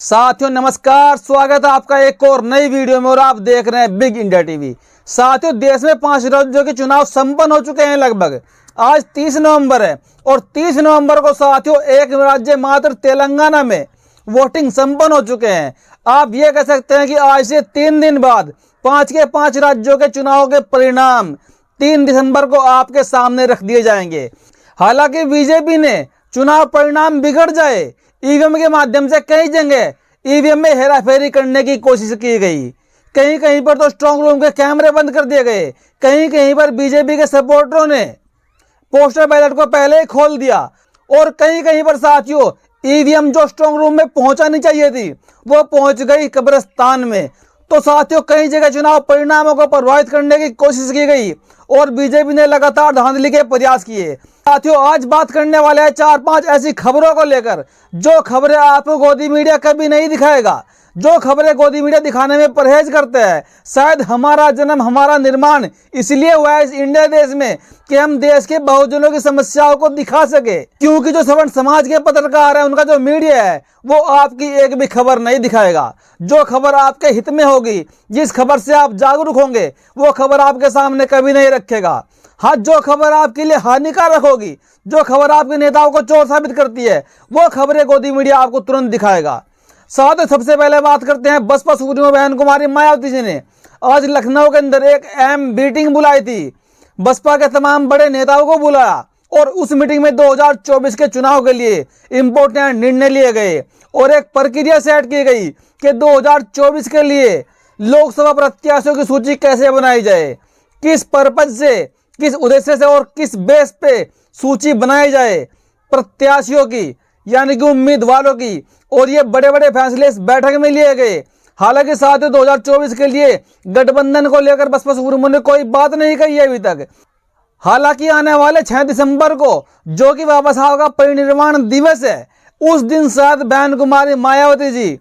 साथियों नमस्कार, स्वागत है आपका एक और नई वीडियो में और आप देख रहे हैं बिग इंडिया टीवी। साथियों देश में 5 राज्यों के चुनाव संपन्न हो चुके हैं। लगभग आज 30 नवंबर है और 30 नवंबर को साथियों एक राज्य मात्र तेलंगाना में वोटिंग संपन्न हो चुके हैं। आप ये कह सकते हैं कि आज से 3 दिन बाद 5 के 5 राज्यों के चुनाव के परिणाम 3 दिसंबर को आपके सामने रख दिए जाएंगे। हालांकि बीजेपी ने चुनाव परिणाम बिगड़ जाए ईवीएम के माध्यम से कई जगह ईवीएम में हेराफेरी करने की कोशिश की गई। कहीं कहीं पर तो स्ट्रांग रूम के कैमरे बंद कर दिए गए। कहीं कहीं पर बीजेपी के सपोर्टरों ने पोस्टल बैलेट को पहले ही खोल दिया और कहीं कहीं पर साथियों ईवीएम जो स्ट्रांग रूम में पहुंचानी चाहिए थी वो पहुंच गई कब्रिस्तान में। तो साथियों कई जगह चुनाव परिणामों को प्रभावित करने की कोशिश की गई और बीजेपी ने लगातार धांधली के प्रयास किए। साथियों आज बात करने वाले हैं 4-5 ऐसी खबरों को लेकर जो खबरें आपको गोदी मीडिया कभी नहीं दिखाएगा, जो खबरें गोदी मीडिया दिखाने में परहेज करते हैं। शायद हमारा जन्म हमारा निर्माण इसलिए हुआ है इस इंडिया देश में कि हम देश के बहुजनों की समस्याओं को दिखा सके, क्योंकि जो सवर्ण समाज के पत्रकार है उनका जो मीडिया है वो आपकी एक भी खबर नहीं दिखाएगा। जो खबर आपके हित में होगी, जिस खबर से आप जागरूक होंगे वो खबर आपके सामने कभी नहीं रखेगा। हाँ, जो खबर आपके लिए हानिकारक होगी, जो खबर आपके नेताओं को चोर साबित करती है वो खबरें गोदी मीडिया आपको तुरंत दिखाएगा। साथ ही सबसे पहले बात करते हैं बसपा सुप्रीमो बहन कुमारी मायावती जी ने आज लखनऊ के अंदर एक अहम मीटिंग बुलाई थी। बसपा के तमाम बड़े नेताओं को बुलाया और उस मीटिंग में 2024 के चुनाव के लिए इंपॉर्टेंट निर्णय लिए गए और एक प्रक्रिया सेट की गई कि 2024 के लिए लोकसभा प्रत्याशियों की सूची कैसे बनाई जाए, किस पर्पज से, किस उद्देश्य से और किस बेस पे सूची बनाई जाए प्रत्याशियों की, यानी कि उम्मीदवारों की। और ये बड़े बड़े फैसले इस बैठक में लिए गए। हालांकि साथियों 2024 के लिए गठबंधन को लेकर बसपा सुप्रीमो ने कोई बात नहीं कही है अभी तक। हालांकि आने वाले 6 दिसंबर को जो कि बाबा साहब का परिनिर्वाण दिवस है, उस दिन शायद बहन कुमारी मायावती जी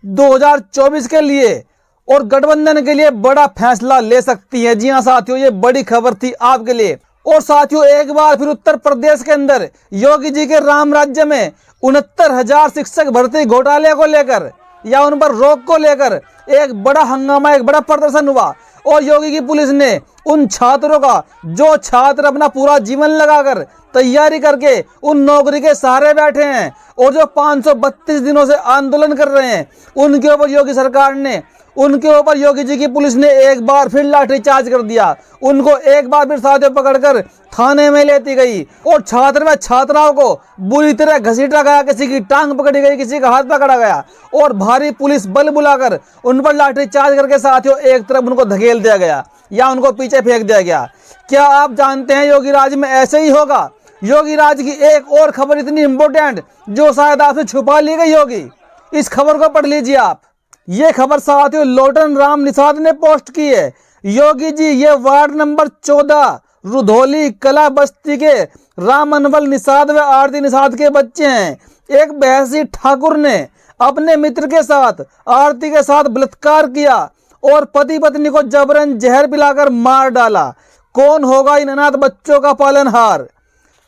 2024 के लिए और गठबंधन के लिए बड़ा फैसला ले सकती है। जी हाँ साथियों, ये बड़ी खबर थी आपके लिए। और साथियों एक बार फिर उत्तर प्रदेश के अंदर योगी जी के राम राज्य में 69,000 शिक्षक भर्ती घोटाले को लेकर या उन पर रोक को लेकर एक बड़ा हंगामा, एक बड़ा प्रदर्शन हुआ और योगी की पुलिस ने उन छात्रों का, जो छात्र अपना पूरा जीवन लगाकर तैयारी करके उन नौकरी के सहारे बैठे हैं और जो 532 दिनों से आंदोलन कर रहे हैं, उनके ऊपर योगी सरकार ने, उनके ऊपर योगी जी की पुलिस ने एक बार फिर लाठीचार्ज कर दिया। उनको एक बार फिर साथियों पकड़कर थाने में लेती गई और छात्र व छात्राओं को बुरी तरह घसीटा गया। किसी की टांग पकड़ी गई, किसी का हाथ पकड़ा गया और भारी पुलिस बल बुलाकर उन पर लाठीचार्ज करके साथियों एक तरफ उनको धकेल दिया गया या उनको पीछे फेंक दिया गया। क्या आप जानते हैं योगी राज में ऐसे ही होगा? योगी राज की एक और खबर इतनी इंपॉर्टेंट जो शायद आपसे छुपा ली गई होगी, इस खबर को पढ़ लीजिए आप। ये खबर साथियों लोटन राम निषाद ने पोस्ट की है। योगी जी ये वार्ड नंबर 14 रुधौली कला बस्ती के राम अनवल निषाद व आरती निषाद के बच्चे हैं। एक बहसी ठाकुर ने अपने मित्र के साथ आरती के साथ बलात्कार किया और पति पत्नी को जबरन जहर पिलाकर मार डाला। कौन होगा इन अनाथ बच्चों का पालनहार?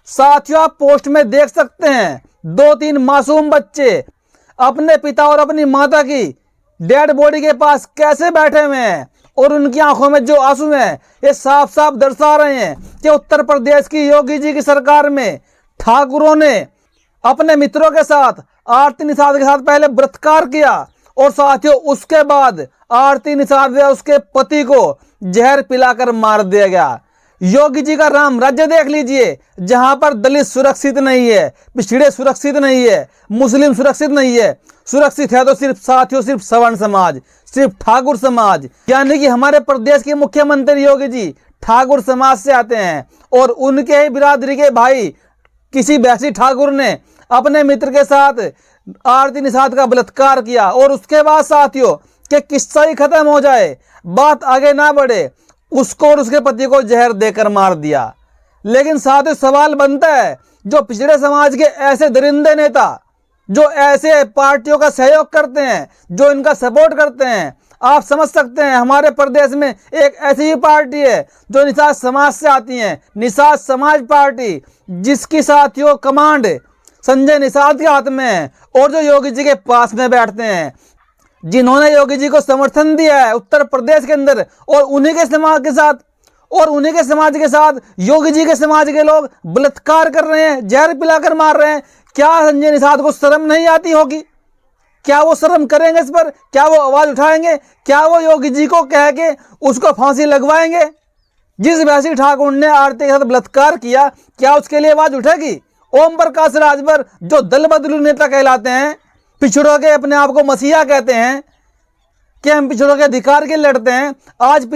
साथियों आप पोस्ट में देख सकते हैं 2-3 मासूम बच्चे अपने पिता और अपनी माता की डेड बॉडी के पास कैसे बैठे हुए हैं और उनकी आंखों में जो आंसू हैं ये साफ साफ दर्शा रहे हैं कि उत्तर प्रदेश की योगी जी की सरकार में ठाकुरों ने अपने मित्रों के साथ आरती निषाद के साथ पहले बलात्कार किया और साथियों उसके बाद आरती निषाद व उसके पति को जहर पिलाकर मार दिया गया। योगी जी का राम राज्य देख लीजिए, जहां पर दलित सुरक्षित नहीं है, पिछड़े सुरक्षित नहीं है, मुस्लिम सुरक्षित नहीं है। सुरक्षित है तो सिर्फ साथियों सिर्फ सवर्ण समाज, सिर्फ ठाकुर समाज। यानी कि हमारे प्रदेश के मुख्यमंत्री योगी जी ठाकुर समाज से आते हैं और उनके ही बिरादरी के भाई किसी बैसी ठाकुर ने अपने मित्र के साथ आरती निषाद का बलात्कार किया और उसके बाद साथियों के किस्सा ही खत्म हो जाए, बात आगे ना बढ़े, उसको और उसके पति को जहर देकर मार दिया। लेकिन साथियों सवाल बनता है, जो पिछड़े समाज के ऐसे दरिंदे नेता, जो ऐसे पार्टियों का सहयोग करते हैं, जो इनका सपोर्ट करते हैं, आप समझ सकते हैं हमारे प्रदेश में एक ऐसी ही पार्टी है जो निषाद समाज से आती है, निषाद समाज पार्टी, जिसकी साथियों कमांड संजय निषाद के हाथ में है और जो योगी जी के पास में बैठते हैं, जिन्होंने योगी जी को समर्थन दिया है उत्तर प्रदेश के अंदर, और उन्हीं के समाज के साथ योगी जी के समाज के लोग बलात्कार कर रहे हैं, जहर पिलाकर मार रहे हैं। क्या संजय निषाद को शर्म नहीं आती होगी? क्या वो शर्म करेंगे इस पर? क्या वो आवाज उठाएंगे? क्या वो योगी जी को कह के उसको फांसी लगवाएंगे? जिस वैसी ठाकुर ने आरती के साथ बलात्कार किया, क्या उसके लिए आवाज उठेगी? ओम प्रकाश राजभर जो दल बदलू नेता कहलाते हैं, पिछड़ों के अपने आप को मसीहा कहते हैं कि हम पिछड़ों के अधिकार के लड़ते हैं, आज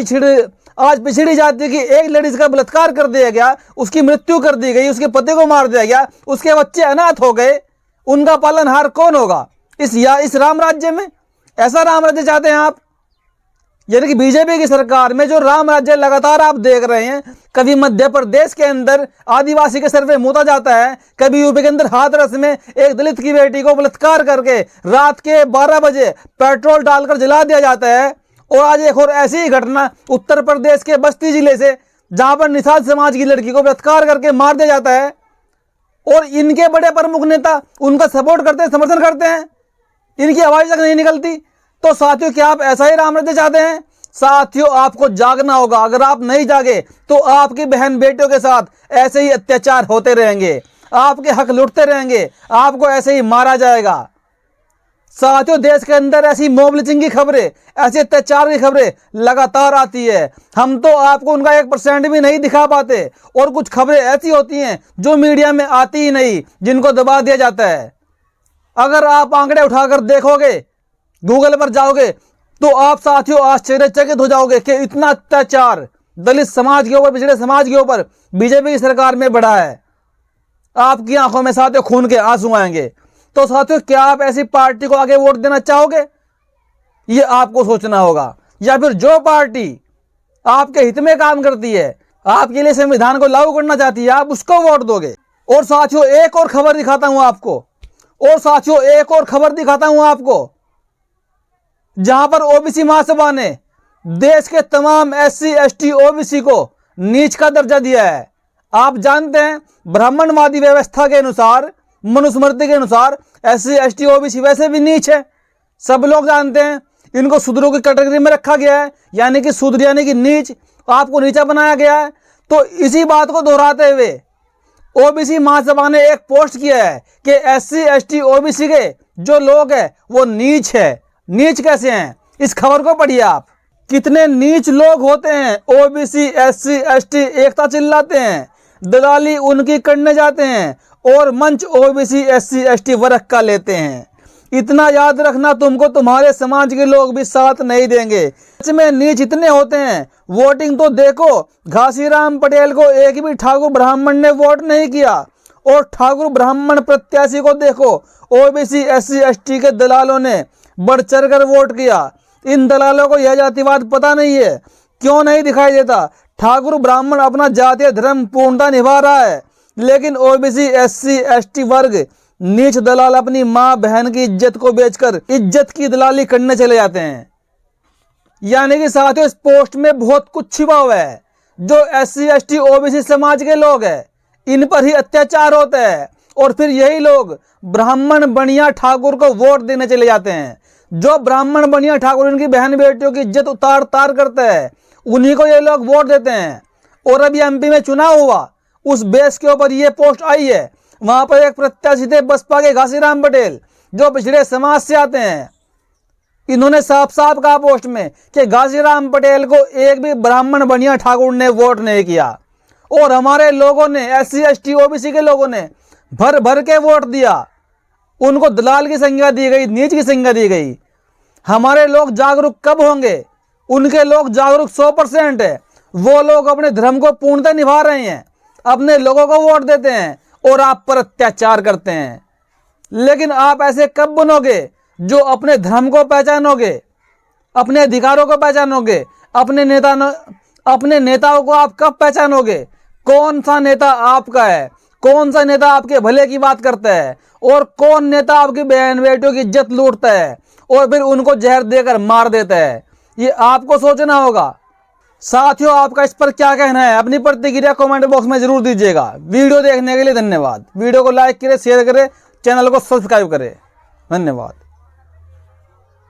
पिछड़ी जाति की एक लेडीज का बलात्कार कर दिया गया, उसकी मृत्यु कर दी गई, उसके पति को मार दिया गया, उसके बच्चे अनाथ हो गए, उनका पालनहार कौन होगा इस राम राज्य में? ऐसा राम राज्य चाहते हैं आप? यानी कि बीजेपी की सरकार में जो राम राज्य लगातार आप देख रहे हैं, कभी मध्य प्रदेश के अंदर आदिवासी के सर पे मूता जाता है, कभी यूपी के अंदर हाथरस में एक दलित की बेटी को बलात्कार करके रात के 12 बजे पेट्रोल डालकर जला दिया जाता है, और आज एक और ऐसी ही घटना उत्तर प्रदेश के बस्ती जिले से, जहां पर निषाद समाज की लड़की को बलात्कार करके मार दिया जाता है, और इनके बड़े प्रमुख नेता उनका सपोर्ट करते हैं, समर्थन करते हैं, इनकी आवाज तक नहीं निकलती। तो साथियों, क्या आप ऐसा ही राम राज्य चाहते हैं? साथियों, आपको जागना होगा। अगर आप नहीं जागे तो आपकी बहन बेटियों के साथ ऐसे ही अत्याचार होते रहेंगे, आपके हक लुटते रहेंगे, आपको ऐसे ही मारा जाएगा। साथियों, देश के अंदर ऐसी मॉब लिंचिंग की खबरें, ऐसे अत्याचार की खबरें लगातार आती है, हम तो आपको उनका 1% भी नहीं दिखा पाते, और कुछ खबरें ऐसी होती हैं जो मीडिया में आती ही नहीं, जिनको दबा दिया जाता है। अगर आप आंकड़े उठाकर देखोगे, गूगल पर जाओगे, तो आप साथियों आश्चर्यचकित हो जाओगे कि इतना अत्याचार दलित समाज के ऊपर, पिछड़े समाज के ऊपर बीजेपी की सरकार में बढ़ा है। आपकी आंखों में साथियों खून के आंसू आएंगे। तो साथियों, क्या आप ऐसी पार्टी को आगे वोट देना चाहोगे? ये आपको सोचना होगा। या फिर जो पार्टी आपके हित में काम करती है, आपके लिए संविधान को लागू करना चाहती है, आप उसको वोट दोगे। और साथियों, एक और खबर दिखाता हूं आपको, जहां पर ओबीसी महासभा ने देश के तमाम SC ST OBC को नीच का दर्जा दिया है। आप जानते हैं, ब्राह्मणवादी व्यवस्था के अनुसार, मनुस्मृति के अनुसार SC ST OBC वैसे भी नीच है, सब लोग जानते हैं। इनको शूद्रों की कैटेगरी में रखा गया है, यानी कि शूद्र यानी कि नीच, आपको नीचा बनाया गया है। तो इसी बात को दोहराते हुए ओबीसी महासभा ने एक पोस्ट किया है कि SC ST OBC के जो लोग हैं वो नीच है। नीच कैसे हैं? इस खबर को पढ़िए आप। कितने नीच लोग होते हैं। OBC SC ST एकता चिल्लाते हैं, दलाली उनकी करने जाते हैं, और मंच OBC SC ST वर्ग का लेते हैं। इतना याद रखना, तुमको तुम्हारे समाज के लोग भी साथ नहीं देंगे। इसमें नीच इतने होते हैं। वोटिंग तो देखो, घासीराम पटेल को एक भी ठाकुर ब्राह्मण ने वोट नहीं किया, और ठाकुर ब्राह्मण प्रत्याशी को देखो OBC SC ST के दलालों ने बढ़ चढ़ कर वोट किया। इन दलालों को यह जातिवाद पता नहीं है, क्यों नहीं दिखाई देता? ठाकुर ब्राह्मण अपना जातीय धर्म पूर्णता निभा रहा है, लेकिन OBC SC ST वर्ग नीच दलाल अपनी मां बहन की इज्जत को बेचकर इज्जत की दलाली करने चले जाते हैं। यानी कि साथियों, इस पोस्ट में बहुत कुछ छिपा हुआ है। जो SC ST OBC समाज के लोग हैं, इन पर ही अत्याचार होता है, और फिर यही लोग ब्राह्मण बनिया ठाकुर को वोट देने चले जाते हैं। जो ब्राह्मण बनिया ठाकुर इनकी बहन बेटियों की इज्जत उतार तार करता है, उन्हीं को ये लोग वोट देते हैं। और अभी MP में चुनाव हुआ, उस बेस के ऊपर ये पोस्ट आई है। वहां पर एक प्रत्याशी थे बसपा के घासीराम पटेल, जो पिछड़े समाज से आते हैं। इन्होंने साफ साफ कहा पोस्ट में कि घासीराम पटेल को एक भी ब्राह्मण बनिया ठाकुर ने वोट नहीं किया, और हमारे लोगों ने, SC ST OBC के लोगों ने भर भर के वोट दिया। उनको दलाल की संज्ञा दी गई, नीच की संज्ञा दी गई। हमारे लोग जागरूक कब होंगे? उनके लोग जागरूक 100% है। वो लोग अपने धर्म को पूर्णतः निभा रहे हैं, अपने लोगों को वोट देते हैं, और आप पर अत्याचार करते हैं। लेकिन आप ऐसे कब बनोगे जो अपने धर्म को पहचानोगे, अपने अधिकारों को पहचानोगे, अपने नेताओं को आप कब पहचानोगे? कौन सा नेता आपका है? कौन सा नेता आपके भले की बात करता है? और कौन नेता आपकी बहन बेटियों की इज्जत लूटता है और फिर उनको जहर देकर मार देता है? ये आपको सोचना होगा। साथियों, आपका इस पर क्या कहना है? अपनी प्रतिक्रिया कमेंट बॉक्स में जरूर दीजिएगा। वीडियो देखने के लिए धन्यवाद। वीडियो को लाइक करें, शेयर करें, चैनल को सब्सक्राइब करें। धन्यवाद।